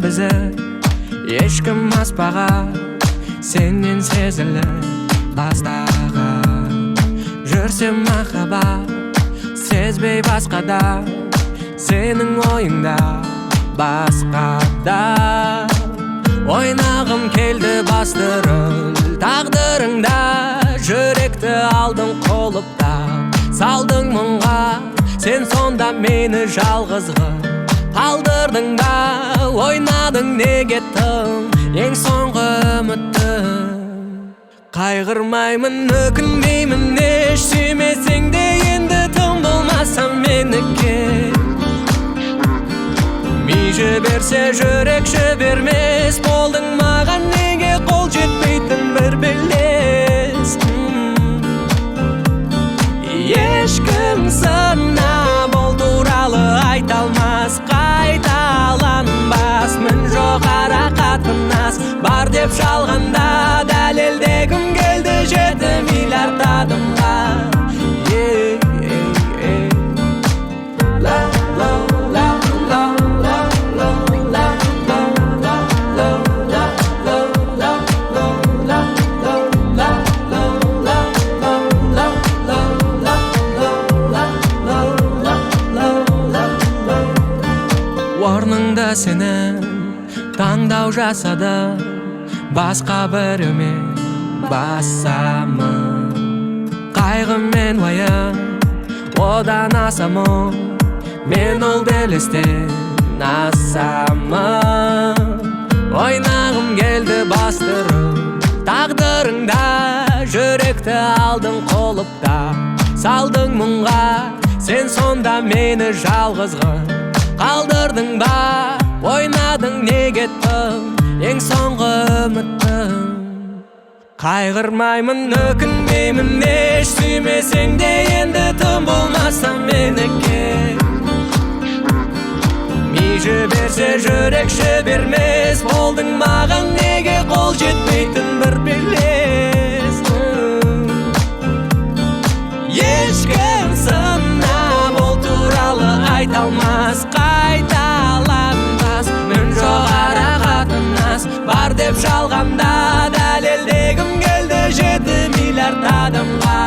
bizi ешкім аспаған, сенен сезіліп бастаған. Жүрсем махаббат сезбей басқада, сенің ойыңда басқада. Ойнағым келді бастырыл тағдырыңда, жүректі алдың қолыпта, салдың мұңға, сен сонда мені жалғызғы қалдырдың да. Ойнадың неге тым ең соңғы үмітім. Қайғырмаймын, өкінбеймін, еш сүймесең де енді тым болмаса меніке. Ми жіберсе жүрек жібермес, болдың маған неге қол жетпейтін бір белес. Ешкім сына бұл туралы айта алмас, қайталанбас. Мін жоқ ара қатынас бар деп жалғанда, дәлелдегім келді 7 миллиард адамға. Орныңда сенің таңдау жасады, басқа біреумен басамын. Қайғы мен уайым одан асамын, мен ол белестен асамын. Ойнағым келді бастырып тағдырыңда, жүректі алдың қолыпта, салдың мұңға, сен сонда мені жалғызғы қалдырдың ба. Ойнадың неге тым ең соңғы үмітім. Қайғырмаймын, өкінбеймін, еш сүймесең де енді тым болмаса меніке. Ми жіберсе жүрек жібермес, болдың маған неге қол жетпейтін бір белес. Ешкім сына бұл туралы айта алмас, қайталанбас. Мін жоқ ара қатынас бар деп жалғанда, дәлелдегім келді 7 миллиард адамға.